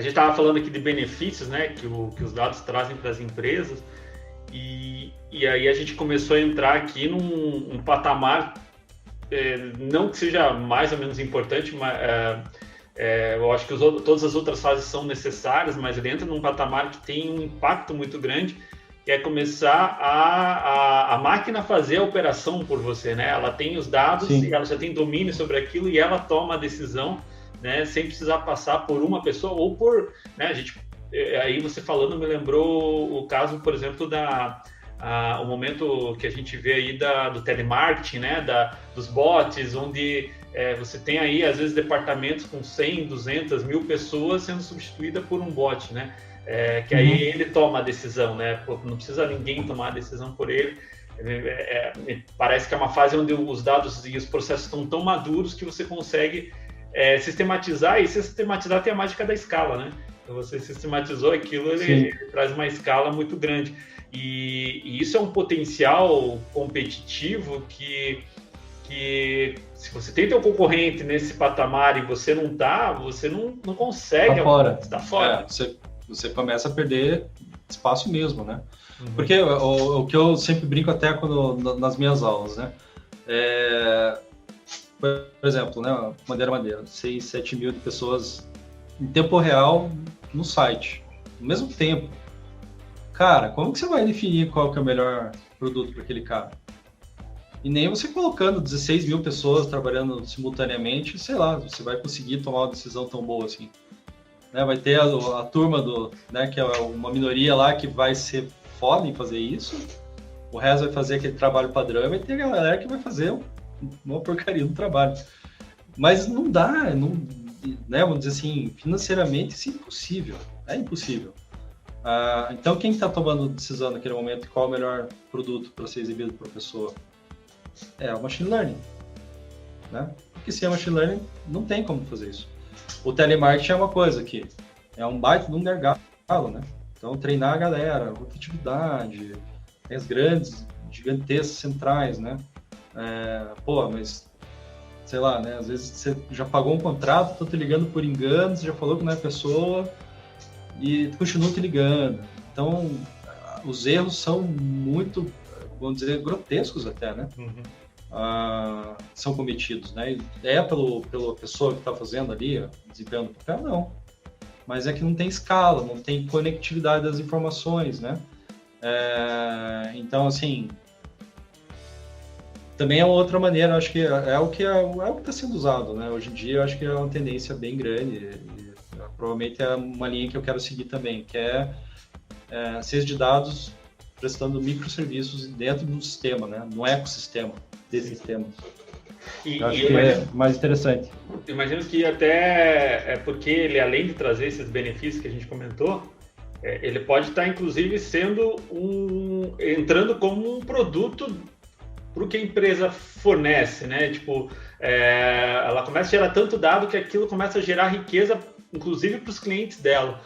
gente estava falando aqui de benefícios, né, que os dados trazem para as empresas, e aí a gente começou a entrar aqui num patamar, não que seja mais ou menos importante, mas eu acho que todas as outras fases são necessárias, mas ele entra num patamar que tem um impacto muito grande, que é começar a máquina fazer a operação por você, né? Ela tem os dados, Sim. E ela já tem domínio sobre aquilo e ela toma a decisão, né? Sem precisar passar por uma pessoa ou por, né? Aí você falando me lembrou o caso, por exemplo, o momento que a gente vê aí do telemarketing, né? Dos bots, onde você tem aí às vezes departamentos com 100, 200, 1000 pessoas sendo substituída por um bot, né? Que aí ele toma a decisão, né? Não precisa ninguém tomar a decisão por ele. Parece que é uma fase onde os dados e os processos estão tão maduros que você consegue sistematizar, e sistematizar tem a mágica da escala, né? Então você sistematizou aquilo, ele traz uma escala muito grande. E isso é um potencial competitivo que se você tem teu concorrente nesse patamar e você não tá, você não consegue. Tá fora. Você começa a perder espaço mesmo, né? Uhum. Porque o que eu sempre brinco até nas minhas aulas, né? Por exemplo, né? Madeira, 6, 7 mil de pessoas em tempo real no site, no mesmo tempo. Cara, como que você vai definir qual que é o melhor produto para aquele cara? E nem você colocando 16 mil pessoas trabalhando simultaneamente, sei lá, você vai conseguir tomar uma decisão tão boa assim. Né, vai ter a turma né, que é uma minoria lá que vai ser foda em fazer isso, o resto vai fazer aquele trabalho padrão, e vai ter a galera que vai fazer uma porcaria no trabalho. Mas não dá, né, vamos dizer assim, financeiramente isso é impossível. Então quem está tomando decisão naquele momento, qual é o melhor produto para ser exibido para a pessoa? É o machine learning, né? Porque se é machine learning, não tem como fazer isso. O telemarketing é uma coisa que é um baita de um gargalo, né? Então, treinar a galera, rotatividade, tem as gigantescas centrais, né? Mas, sei lá, né? Às vezes você já pagou um contrato, tô te ligando por engano, você já falou que não é pessoa e continua te ligando. Então, os erros são muito, vamos dizer, grotescos até, né? Uhum. São cometidos, né? Pela pessoa que está fazendo ali, desempenhando o papel, não. Mas é que não tem escala, não tem conectividade das informações, né? Então, assim, também é uma outra maneira, acho que é o que está sendo usado, né? Hoje em dia, eu acho que é uma tendência bem grande e provavelmente é uma linha que eu quero seguir também, que é ciência de dados prestando microserviços dentro do sistema, né? No ecossistema desse sistema. Acho que é mais interessante. Imagino que até porque ele, além de trazer esses benefícios que a gente comentou, ele pode estar, inclusive, entrando como um produto para o que a empresa fornece, né? Tipo, ela começa a gerar tanto dado que aquilo começa a gerar riqueza, inclusive para os clientes dela.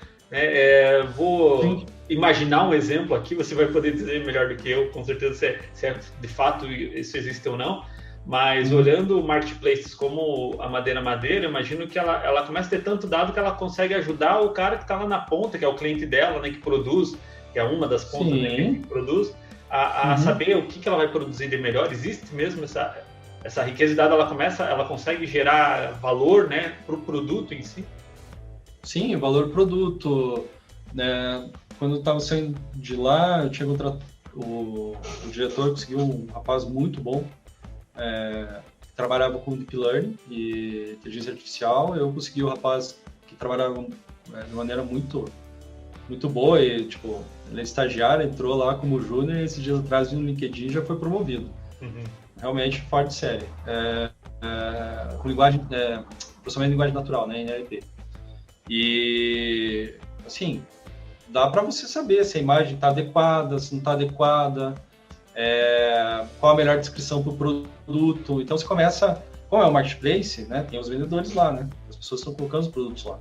Vou imaginar um exemplo aqui, você vai poder dizer melhor do que eu, com certeza, se de fato isso existe ou não, mas olhando marketplaces como a Madeira, imagino que ela começa a ter tanto dado que ela consegue ajudar o cara que está lá na ponta, que é o cliente dela, né, que produz, que é uma das pontas, né, que produz, a saber o que ela vai produzir de melhor. Existe mesmo essa riqueza de dados, ela consegue gerar valor, né, para o produto em si? Sim, valor produto, né? Quando eu estava saindo de lá, eu tinha o diretor conseguiu um rapaz muito bom, que trabalhava com Deep Learning e inteligência artificial. Eu consegui o rapaz que trabalhava de maneira muito, muito boa e, tipo, ele é estagiário, entrou lá como júnior e esses dias atrás no LinkedIn já foi promovido. Realmente fora de série. Com processamento de linguagem natural, né, NLP. E, assim, dá para você saber se a imagem está adequada, se não está adequada, qual a melhor descrição para o produto. Então, você começa, como é um marketplace, né, tem os vendedores lá, né, as pessoas estão colocando os produtos lá.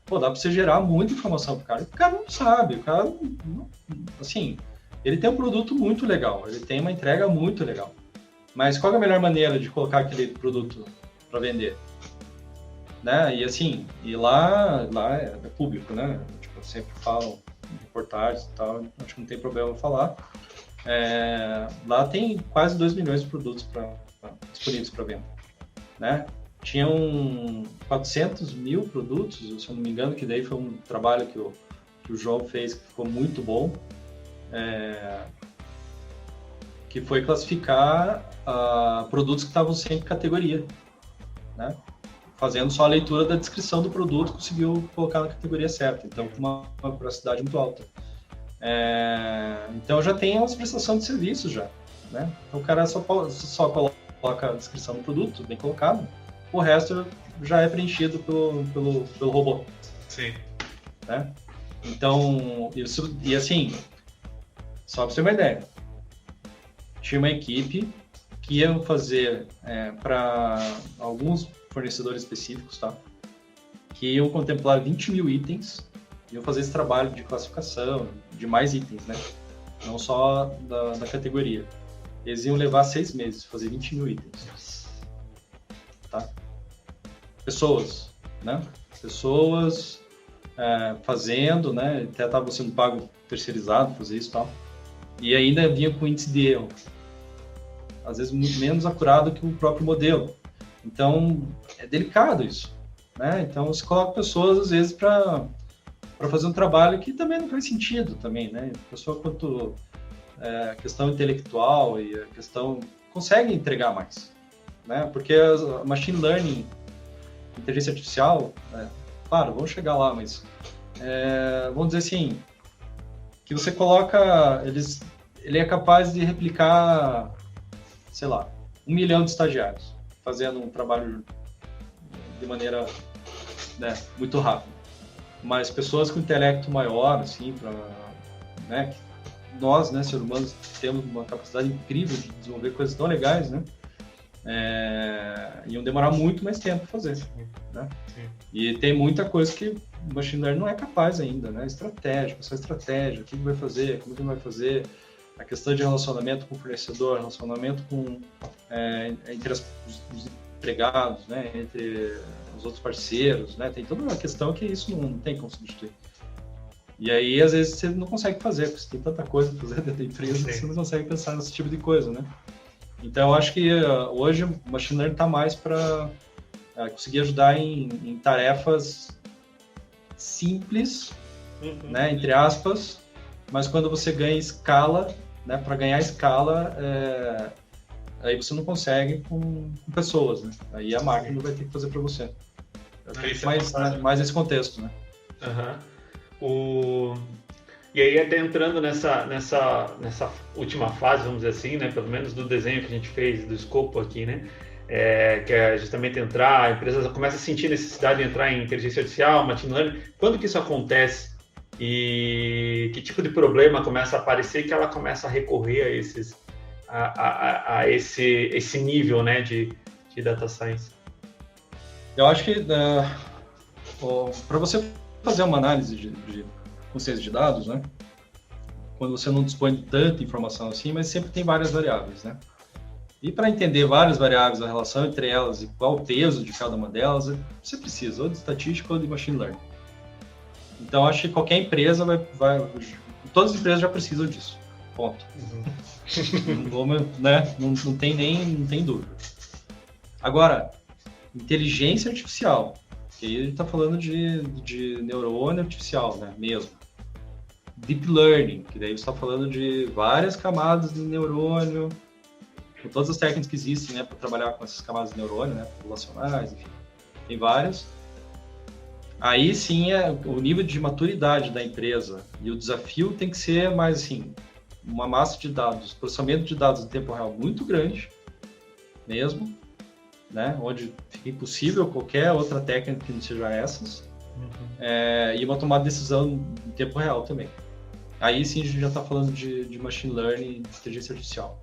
Pô, dá para você gerar muita informação para o cara. O cara não sabe, o cara, assim, ele tem um produto muito legal, ele tem uma entrega muito legal. Mas qual é a melhor maneira de colocar aquele produto para vender? né? E assim, lá é público, né? Tipo, sempre falam em reportagens e tal, acho que não tem problema falar. Lá tem quase 2 milhões de produtos disponíveis para venda, né? Tinham 400 mil produtos, se eu não me engano, que daí foi um trabalho que o João fez que ficou muito bom, que foi classificar produtos que estavam sem categoria, né? Fazendo só a leitura da descrição do produto, conseguiu colocar na categoria certa, então com uma velocidade muito alta. Então já tem as prestações de serviços já, né? Então o cara só coloca a descrição do produto, bem colocado, o resto já é preenchido pelo robô. Sim. Né? Então, isso, e assim, só para você ter uma ideia, tinha uma equipe que ia fazer para alguns fornecedores específicos, tá? Que iam contemplar 20 mil itens, iam fazer esse trabalho de classificação de mais itens, né? Não só da categoria. Eles iam levar 6 meses, fazer 20 mil itens. Tá? Pessoas, né? Pessoas fazendo, né? Até estavam sendo pago terceirizado fazer isso e tal. E ainda vinha com índice de erro. Às vezes muito menos acurado que o próprio modelo. Então, é delicado isso, né? Então, você coloca pessoas, às vezes, para fazer um trabalho que também não faz sentido também, né? A pessoa, quanto a questão intelectual e a questão... consegue entregar mais, né? Porque a machine learning, inteligência artificial, claro, vamos chegar lá, mas vamos dizer assim, que você coloca... ele é capaz de replicar, sei lá, 1 milhão de estagiários, fazendo um trabalho de maneira, né, muito rápida. Mas pessoas com intelecto maior, assim, né, nós, né, seres humanos, temos uma capacidade incrível de desenvolver coisas tão legais, né, iam demorar muito mais tempo para fazer, né? E tem muita coisa que o machine learning não é capaz ainda, né? Estratégia, o que vai fazer, como que vai fazer, a questão de relacionamento com o fornecedor, relacionamento entre os empregados, né, entre os outros parceiros, né, tem toda uma questão que isso não tem como substituir. E aí, às vezes, você não consegue fazer, porque você tem tanta coisa para fazer dentro da empresa que você não consegue pensar nesse tipo de coisa, né? Então, eu acho que hoje o machine learning está mais para conseguir ajudar em tarefas simples, né, entre aspas, mas quando você ganha escala, né, para ganhar escala, aí você não consegue com pessoas, né? Aí a máquina vai ter que fazer para você. Mais esse contexto, né? E aí até entrando nessa última fase, vamos dizer assim, né? Pelo menos do desenho que a gente fez, do escopo aqui, né? Que é justamente a empresa começa a sentir necessidade de entrar em inteligência artificial, machine learning. Quando que isso acontece? E que tipo de problema começa a aparecer que ela começa a recorrer a esse nível, né, de data science? Eu acho que para você fazer uma análise com ciência de dados, né, quando você não dispõe de tanta informação assim, mas sempre tem várias variáveis, né? E para entender várias variáveis, a relação entre elas e qual o peso de cada uma delas, você precisa ou de estatística ou de machine learning. Então, acho que qualquer empresa todas as empresas já precisam disso. Ponto. Não tem dúvida. Agora, inteligência artificial, que aí a gente está falando de neurônio artificial, né, mesmo. Deep learning, que daí você está falando de várias camadas de neurônio, com todas as técnicas que existem, né, para trabalhar com essas camadas de neurônio, né, populacionais, enfim, tem várias. Aí sim o nível de maturidade da empresa e o desafio tem que ser mais assim, uma massa de dados, processamento de dados em tempo real muito grande, mesmo, né, onde fica impossível qualquer outra técnica que não seja essas, e uma tomada de decisão em tempo real também. Aí sim a gente já está falando de machine learning e de inteligência artificial.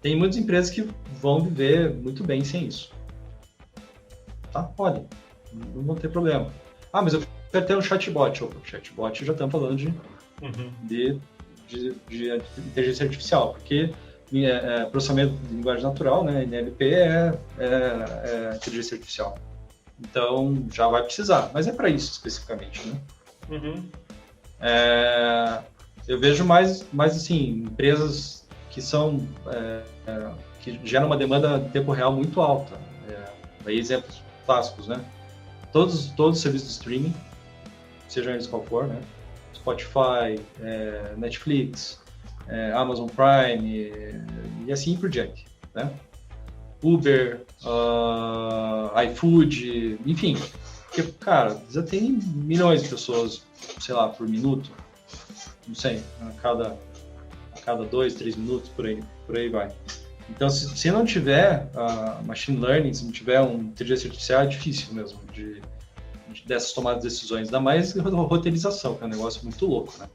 Tem muitas empresas que vão viver muito bem sem isso. Tá? Podem, não vão ter problema. Ah, mas eu quero ter um chatbot. Chatbot já estamos falando de inteligência artificial, porque processamento de linguagem natural, né, NLP é inteligência artificial. Então, já vai precisar, mas é para isso especificamente, né? Uhum. Eu vejo mais assim, empresas que que geram uma demanda de tempo real muito alta. Aí exemplos clássicos, né? Todos os serviços de streaming, sejam eles qual for, né? Spotify, Netflix, Amazon Prime e assim por diante, né? Uber, iFood, enfim. Porque, cara, já tem milhões de pessoas, sei lá, por minuto, não sei, a cada 2, 3 minutos, por aí vai. Então, se não tiver machine learning, se não tiver uma inteligência artificial, é difícil mesmo dessas tomadas de decisões, ainda mais roteirização, que é um negócio muito louco, né?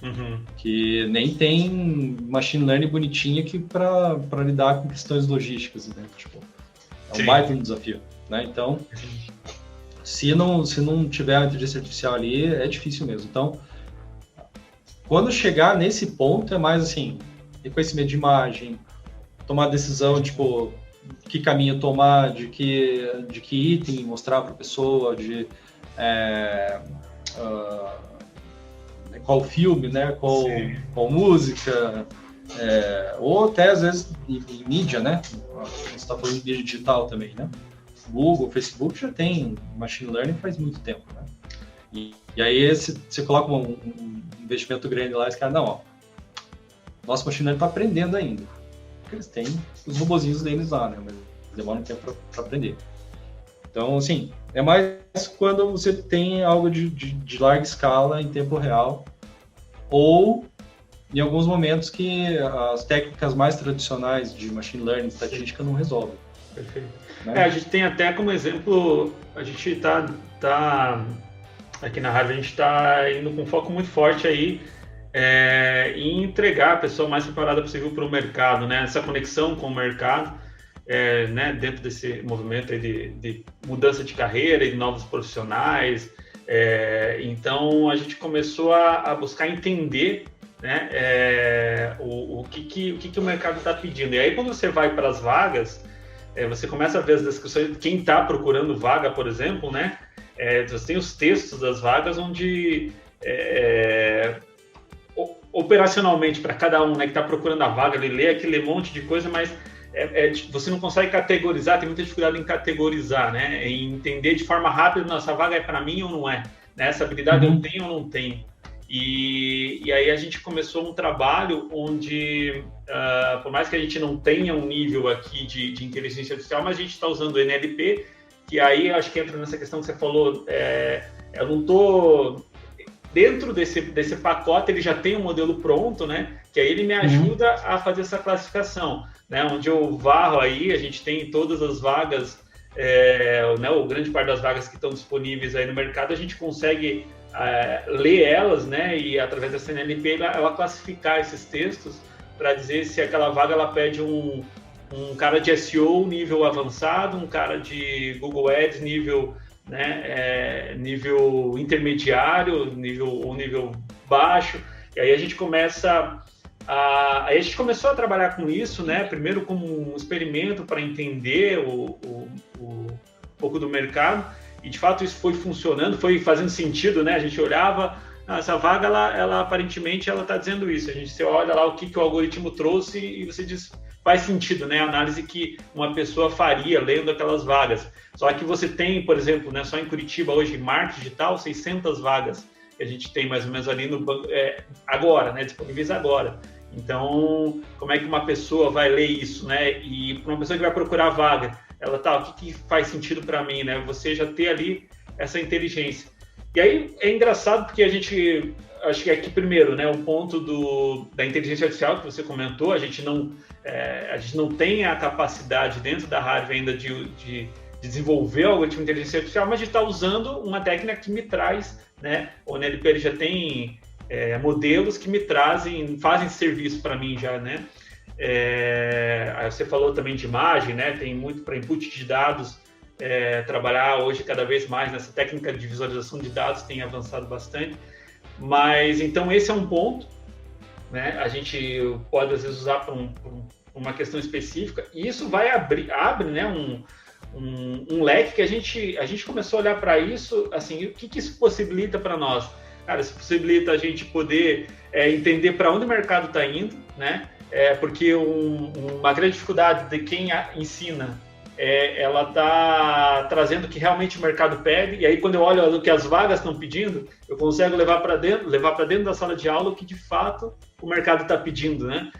Uhum. Que nem tem machine learning bonitinha para lidar com questões logísticas, né? Tipo, é um baita desafio, né? Então, se não tiver a inteligência artificial ali, é difícil mesmo. Então, quando chegar nesse ponto, é mais assim, reconhecimento de imagem, tomar decisão, tipo, que caminho tomar, de que item mostrar para a pessoa, qual filme, né? Qual música, ou até às vezes em mídia, né? A gente está falando de mídia digital também, né? Google, Facebook já tem machine learning faz muito tempo, né? E aí você coloca um investimento grande lá e os caras, não, ó, nosso machine learning está aprendendo ainda. Porque eles têm os robozinhos deles lá, né? Mas demora um tempo para aprender. Então, assim, é mais quando você tem algo de larga escala em tempo real ou em alguns momentos que as técnicas mais tradicionais de machine learning estatística não resolvem. Perfeito. Né? A gente tem até como exemplo, a gente tá aqui na Harvard, a gente está indo com um foco muito forte aí em entregar a pessoa mais preparada possível para o mercado, né? Essa conexão com o mercado, né? Dentro desse movimento aí de mudança de carreira e de novos profissionais. Então, a gente começou a buscar entender, né? O que o mercado está pedindo. E aí, quando você vai para as vagas, você começa a ver as descrições de quem está procurando vaga, por exemplo, né? Você tem os textos das vagas onde operacionalmente para cada um, né, que está procurando a vaga, ele lê aquele monte de coisa, mas você não consegue categorizar, tem muita dificuldade em categorizar, né? Em entender de forma rápida, nossa vaga é para mim ou não é, né? Essa habilidade eu tenho ou não tenho. E aí a gente começou um trabalho onde, por mais que a gente não tenha um nível aqui de inteligência artificial, mas a gente está usando o NLP, que aí acho que entra nessa questão que você falou, eu não estou... Dentro desse pacote, ele já tem um modelo pronto, né? Que aí ele me ajuda a fazer essa classificação, né? Onde eu varro aí, a gente tem todas as vagas, né? O grande parte das vagas que estão disponíveis aí no mercado, a gente consegue ler elas, né? E através dessa NLP, ela classificar esses textos para dizer se aquela vaga ela pede um cara de SEO nível avançado, um cara de Google Ads nível... né, nível intermediário, nível baixo, e aí a gente começou a trabalhar com isso, né, primeiro como um experimento para entender um pouco do mercado, e de fato isso foi funcionando, foi fazendo sentido, né, a gente olhava, essa vaga, ela aparentemente ela está dizendo isso, você olha lá o que o algoritmo trouxe e você diz, faz sentido, né, a análise que uma pessoa faria lendo aquelas vagas. Só que você tem, por exemplo, né, só em Curitiba hoje, marketing digital, 600 vagas que a gente tem mais ou menos ali no banco, agora, né, disponíveis agora. Então, como é que uma pessoa vai ler isso, né? E para uma pessoa que vai procurar vaga, ela tá, o que faz sentido para mim, né? Você já ter ali essa inteligência. E aí é engraçado porque a gente, acho que aqui primeiro, né, um ponto da inteligência artificial que você comentou, a gente não tem a capacidade dentro da Harvard ainda de desenvolver o algoritmo de inteligência artificial, mas de estar usando uma técnica que me traz, né, o NLP ele já tem modelos que me fazem serviço para mim já, né. Aí você falou também de imagem, né, tem muito para input de dados, trabalhar hoje cada vez mais nessa técnica de visualização de dados tem avançado bastante, mas então esse é um ponto, né, a gente pode às vezes usar para uma questão específica, e isso abre, né, um leque que a gente começou a olhar para isso, assim, o que isso possibilita para nós? Cara, isso possibilita a gente poder entender para onde o mercado está indo, né? Porque uma grande dificuldade de quem ensina ela está trazendo o que realmente o mercado pede, e aí quando eu olho o que as vagas estão pedindo, eu consigo levar para dentro da sala de aula o que de fato o mercado está pedindo, né?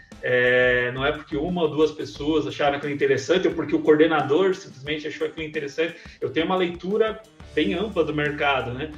Não é porque uma ou duas pessoas acharam aquilo interessante, ou porque o coordenador simplesmente achou aquilo interessante. Eu tenho uma leitura bem ampla do mercado, né?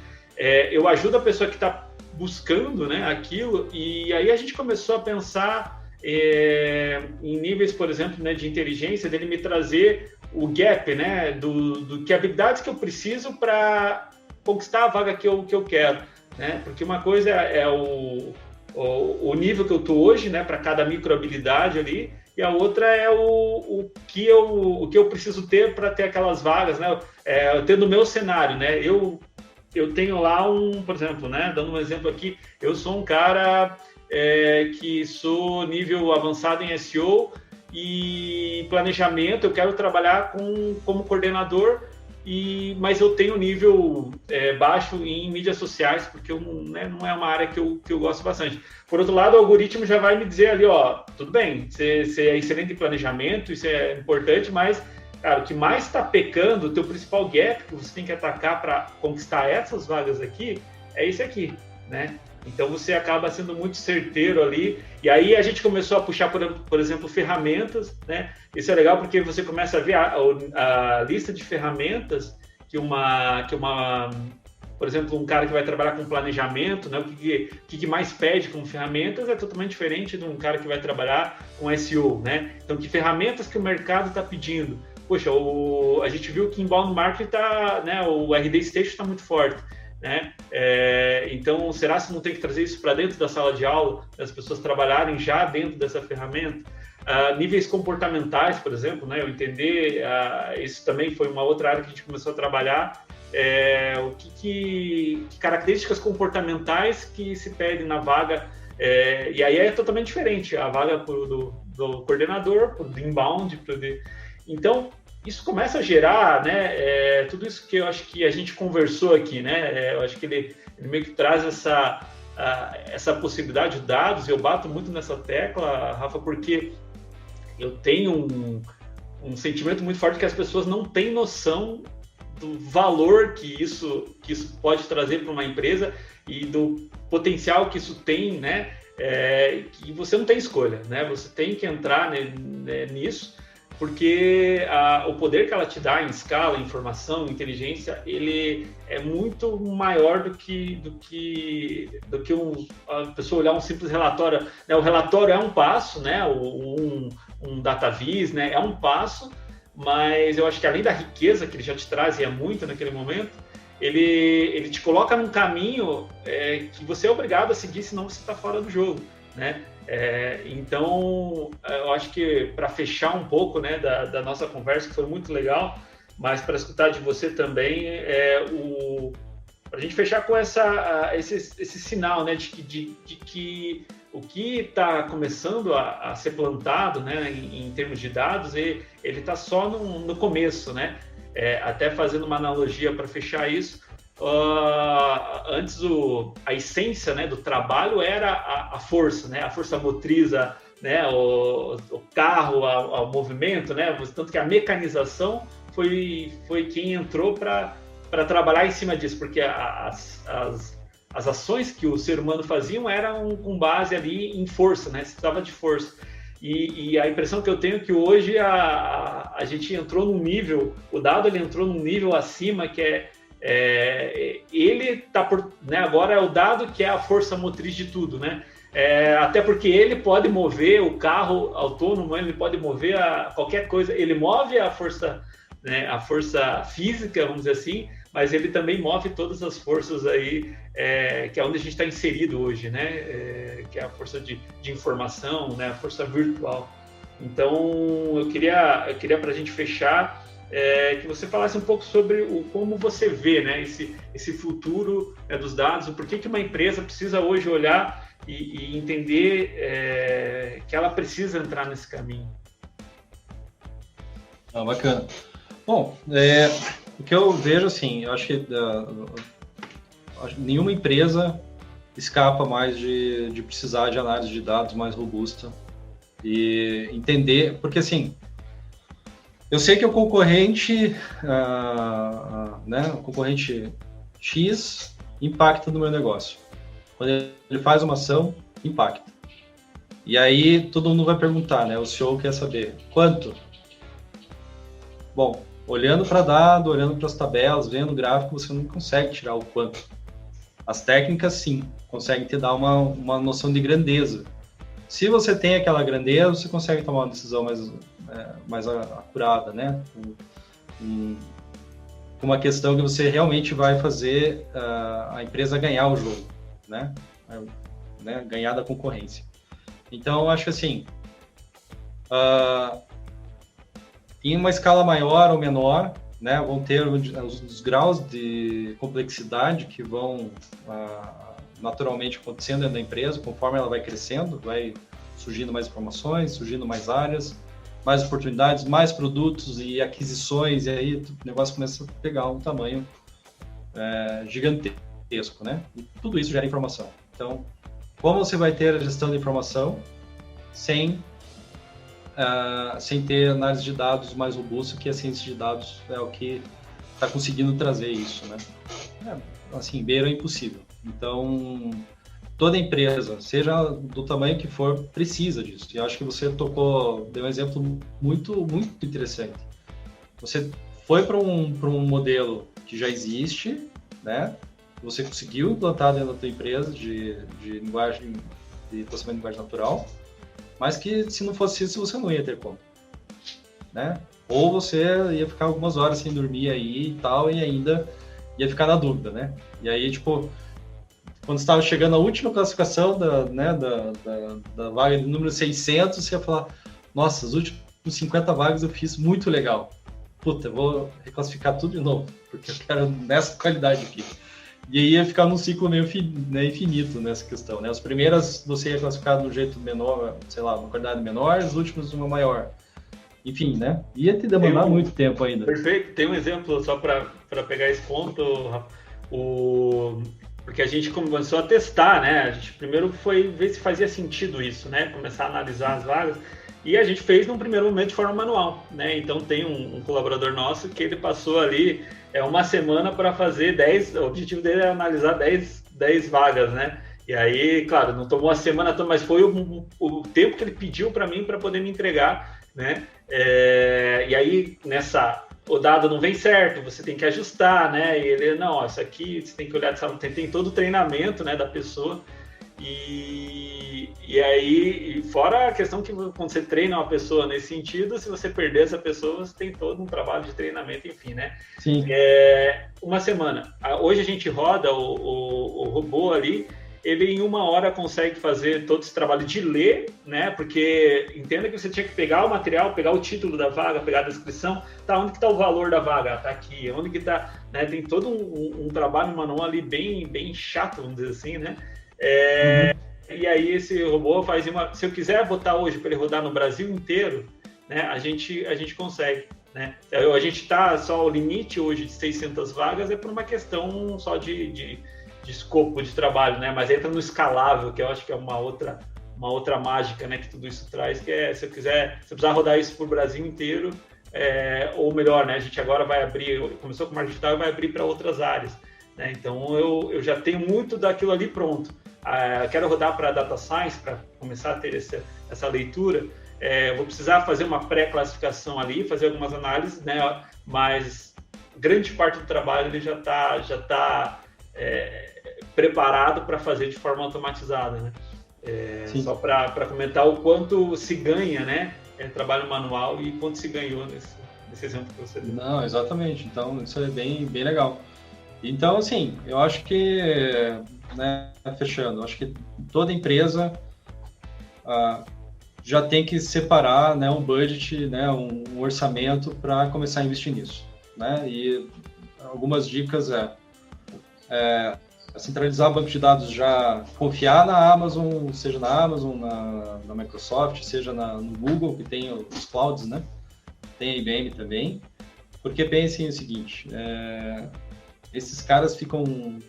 Eu ajudo a pessoa que está buscando, né, aquilo, e aí a gente começou a pensar em níveis, por exemplo, né, de inteligência, dele me trazer o gap, né, do que habilidades que eu preciso para conquistar a vaga que eu quero, né? Porque uma coisa é o nível que eu estou hoje, né, para cada micro habilidade ali, e a outra é o que eu preciso ter para ter aquelas vagas, né? Tendo o meu cenário, né? Eu tenho lá por exemplo, né, dando um exemplo aqui, eu sou um cara que sou nível avançado em SEO e planejamento, eu quero trabalhar como coordenador, mas eu tenho nível baixo em mídias sociais, porque não é uma área que eu gosto bastante. Por outro lado, o algoritmo já vai me dizer ali, ó, tudo bem, você é excelente em planejamento, isso é importante, mas, cara, o que mais está pecando, o teu principal gap que você tem que atacar para conquistar essas vagas aqui, é esse aqui, né? Então você acaba sendo muito certeiro ali, e aí a gente começou a puxar, por exemplo, ferramentas, né? Isso é legal porque você começa a ver a lista de ferramentas que por exemplo, um cara que vai trabalhar com planejamento, né? O que mais pede como ferramentas é totalmente diferente de um cara que vai trabalhar com SEO, né? Então, que ferramentas que o mercado está pedindo? Poxa, a gente viu que inbound marketing né? O RD Station está muito forte, né? Então, será que não tem que trazer isso para dentro da sala de aula, as pessoas trabalharem já dentro dessa ferramenta? Níveis comportamentais, por exemplo, né? Eu entender, isso também foi uma outra área que a gente começou a trabalhar, que características comportamentais que se pedem na vaga, e aí é totalmente diferente, a vaga do coordenador, do inbound, então, isso começa a gerar, né, tudo isso que eu acho que a gente conversou aqui, né, eu acho que ele meio que traz essa possibilidade de dados, e eu bato muito nessa tecla, Rafa, porque eu tenho um sentimento muito forte que as pessoas não têm noção do valor que isso pode trazer para uma empresa e do potencial que isso tem, né, que você não tem escolha, né, você tem que entrar nisso, porque o poder que ela te dá em escala, informação, inteligência, ele é muito maior do que a pessoa olhar um simples relatório, né? O relatório é um passo, né? Um dataviz, né? É um passo, mas eu acho que além da riqueza que ele já te traz, e é muito naquele momento, ele te coloca num caminho que você é obrigado a seguir, senão você está fora do jogo, né? Então, eu acho que para fechar um pouco, né, da nossa conversa, que foi muito legal, mas para escutar de você também, para a gente fechar com esse sinal, né, de que o que está começando a ser plantado, né, em termos de dados, ele está só no começo, né? Até fazendo uma analogia para fechar isso, antes a essência, né, do trabalho era a força, né, a força motriz, né, o carro, o movimento, né, tanto que a mecanização foi quem entrou para trabalhar em cima disso, porque as ações que o ser humano fazia eram com base ali em força, né, se precisava de força. E a impressão que eu tenho é que hoje a gente entrou num nível, o dado ele entrou num nível acima que ele tá né, agora é o dado que é a força motriz de tudo, né? Até porque ele pode mover o carro autônomo, ele pode mover qualquer coisa, ele move a força, né, a força física, vamos dizer assim, mas ele também move todas as forças aí, que é onde a gente está inserido hoje, né? Que é a força de informação, né? A força virtual. Então, eu queria para a gente fechar, que você falasse um pouco sobre como você vê, né, esse futuro, né, dos dados, o porquê que uma empresa precisa hoje olhar e entender que ela precisa entrar nesse caminho. Bacana. Bom, o que eu vejo, assim, eu acho que nenhuma empresa escapa mais de precisar de análise de dados mais robusta e entender, porque assim, eu sei que o concorrente, né, o concorrente X impacta no meu negócio. Quando ele faz uma ação, impacta. E aí todo mundo vai perguntar, né, o CEO quer saber quanto? Bom, olhando para dado, olhando para as tabelas, vendo o gráfico, você não consegue tirar o quanto. As técnicas, sim, conseguem te dar uma noção de grandeza. Se você tem aquela grandeza, você consegue tomar uma decisão mais acurada, né? Uma questão que você realmente vai fazer a empresa ganhar o jogo, né? Ganhar da concorrência. Então, eu acho que assim, em uma escala maior ou menor, né, vão ter os graus de complexidade que vão naturalmente acontecendo dentro da empresa, conforme ela vai crescendo, vai surgindo mais informações, surgindo mais áreas, mais oportunidades, mais produtos e aquisições, e aí o negócio começa a pegar um tamanho gigantesco, né? E tudo isso gera informação. Então, como você vai ter a gestão de informação sem ter análise de dados mais robusta, que a ciência de dados é o que está conseguindo trazer isso, né? Assim, beira é impossível. Então, toda empresa, seja do tamanho que for, precisa disso. E acho que você deu um exemplo muito, muito interessante. Você foi para um modelo que já existe, né? Você conseguiu implantar dentro da tua empresa de linguagem, de processamento de linguagem natural, mas que se não fosse isso, você não ia ter como, né? Ou você ia ficar algumas horas sem dormir aí e tal, e ainda ia ficar na dúvida, né? E aí, tipo, quando estava chegando a última classificação da vaga de número 600, você ia falar, nossa, as últimas 50 vagas eu fiz muito legal. Puta, eu vou reclassificar tudo de novo, porque eu quero nessa qualidade aqui. E aí ia ficar num ciclo meio infinito nessa questão, né? As primeiras você ia classificar de um jeito menor, sei lá, uma qualidade menor, as últimas uma maior. Enfim, né? Ia te demandar muito tempo ainda. Perfeito. Tem um exemplo só para pegar esse ponto, porque a gente começou a testar, né? A gente primeiro foi ver se fazia sentido isso, né? Começar a analisar as vagas. E a gente fez num primeiro momento de forma manual, né? Então tem um colaborador nosso que ele passou ali uma semana para fazer 10, o objetivo dele é analisar 10 vagas, né? E aí, claro, não tomou a semana toda, mas foi o tempo que ele pediu para mim para poder me entregar, né? E aí, o dado não vem certo, você tem que ajustar, né? E ele, não, isso aqui você tem que olhar, tem todo o treinamento, né, da pessoa. E aí, fora a questão que quando você treina uma pessoa nesse sentido, se você perder essa pessoa, você tem todo um trabalho de treinamento, enfim, né? Sim. Uma semana. Hoje a gente roda o robô ali, ele em 1 hora consegue fazer todo esse trabalho de ler, né? Porque entenda que você tinha que pegar o material, pegar o título da vaga, pegar a descrição, onde que está o valor da vaga? Tá aqui, onde que está, né? Tem todo um trabalho manual ali bem chato, vamos dizer assim, né? E aí esse robô faz se eu quiser botar hoje para ele rodar no Brasil inteiro, né? A gente consegue, né? A gente está só o limite hoje de 600 vagas por uma questão só de escopo de trabalho, né? Mas entra no escalável, que eu acho que é uma outra mágica, né? Que tudo isso traz, que se eu precisar rodar isso para o Brasil inteiro, ou melhor, né? A gente agora vai abrir, começou com o marketing digital e vai abrir para outras áreas, né? Então eu já tenho muito daquilo ali pronto. Quero rodar para Data Science para começar a ter essa leitura. Vou precisar fazer uma pré-classificação ali, fazer algumas análises, né? Mas grande parte do trabalho ele já está preparado para fazer de forma automatizada, né? Só para comentar o quanto se ganha, né? Trabalho manual e quanto se ganhou nesse exemplo que você deu. Não, exatamente. Então isso é bem legal. Então, assim, eu acho que, né, fechando, acho que toda empresa já tem que separar, né, um budget, né, um orçamento para começar a investir nisso, né? E algumas dicas centralizar o banco de dados, já confiar na Amazon, seja na Amazon, na Microsoft, seja no Google, que tem os clouds, né? Tem a IBM também. Porque pensem o seguinte, esses caras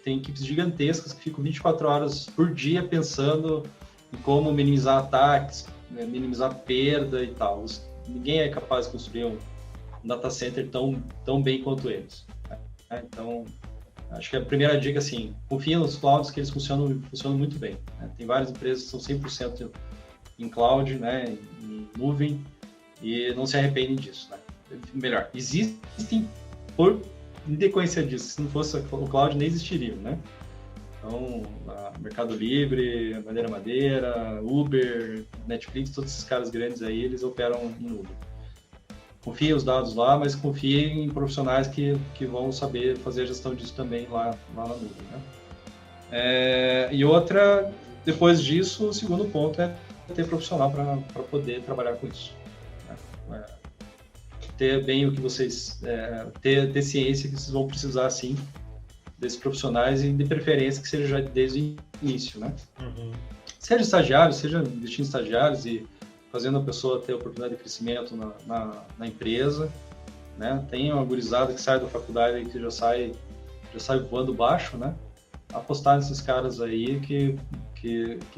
tem equipes gigantescas que ficam 24 horas por dia pensando em como minimizar ataques, minimizar perda e tal. Ninguém é capaz de construir um data center tão bem quanto eles. Né? Então, acho que a primeira dica, assim, confia nos clouds que eles funcionam muito bem. Né? Tem várias empresas que são 100% em cloud, né, em nuvem, e não se arrependem disso. Né? Melhor, existem por decorrência disso. Se não fosse o cloud, nem existiriam, né? Então, Mercado Livre, Madeira, Uber, Netflix, todos esses caras grandes aí, eles operam em nuvem. Confie os dados lá, mas confie em profissionais que vão saber fazer a gestão disso também lá na nuvem, né? E outra, depois disso, o segundo ponto é ter profissional para poder trabalhar com isso. Né? Ter bem o que vocês... ter ciência que vocês vão precisar, sim, desses profissionais e de preferência que seja já desde o início, né? Uhum. Seja estagiário, seja investindo em estagiários e fazendo a pessoa ter oportunidade de crescimento na empresa, né? Tem uma gurizada que sai da faculdade e que já sai voando baixo, né? Apostar nesses caras aí que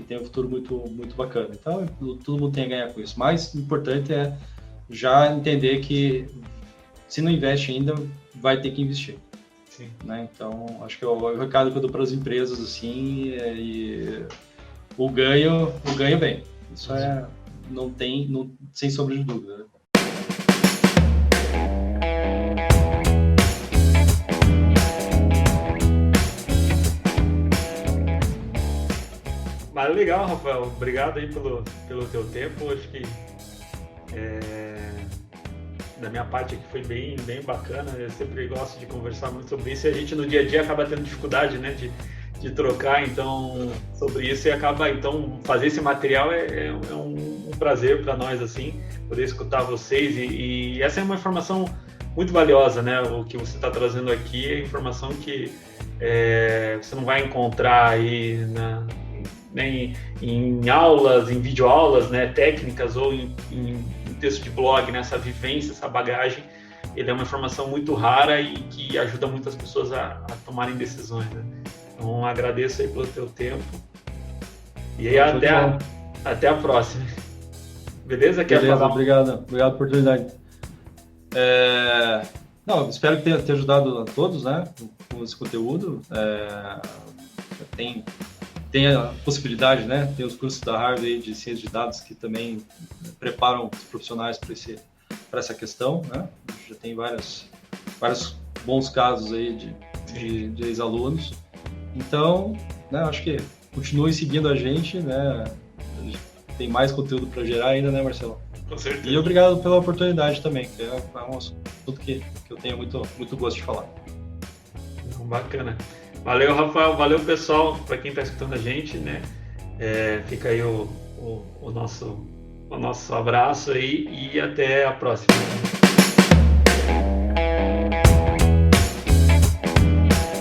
tem um futuro muito bacana. Então, todo mundo tem a ganhar com isso. Mais importante é já entender que se não investe ainda, vai ter que investir. Sim. Né? Então, acho que o recado que eu dou para as empresas, assim, o ganho bem. Isso sem sombra de dúvida. Né? Mas legal, Rafael. Obrigado aí pelo teu tempo. Acho que da minha parte aqui foi bem bacana. Eu sempre gosto de conversar muito sobre isso e a gente no dia a dia acaba tendo dificuldade, né, de trocar, então, sobre isso, e acaba, então, fazer esse material é um prazer para nós, assim, poder escutar vocês e essa é uma informação muito valiosa, né, o que você está trazendo aqui é informação que você não vai encontrar aí nem em aulas, em videoaulas, né, técnicas ou em texto de blog, né, essa vivência, essa bagagem, ele é uma informação muito rara e que ajuda muitas pessoas a tomarem decisões, né? Então, agradeço aí pelo teu tempo e aí até a próxima. Beleza? Beleza, obrigado pela oportunidade. Espero que tenha ajudado a todos, né, com esse conteúdo. Tem a possibilidade, né? Tem os cursos da Harvard aí de ciência de dados que também preparam os profissionais para essa questão, né? Já tem vários bons casos aí de ex-alunos. Então, né, acho que continue seguindo a gente, né? Tem mais conteúdo para gerar ainda, né, Marcelo? Com certeza. E obrigado pela oportunidade também, que é um assunto que eu tenho muito gosto de falar. Bacana. Valeu, Rafael. Valeu, pessoal, para quem está escutando a gente, né? Fica aí o nosso abraço aí e até a próxima.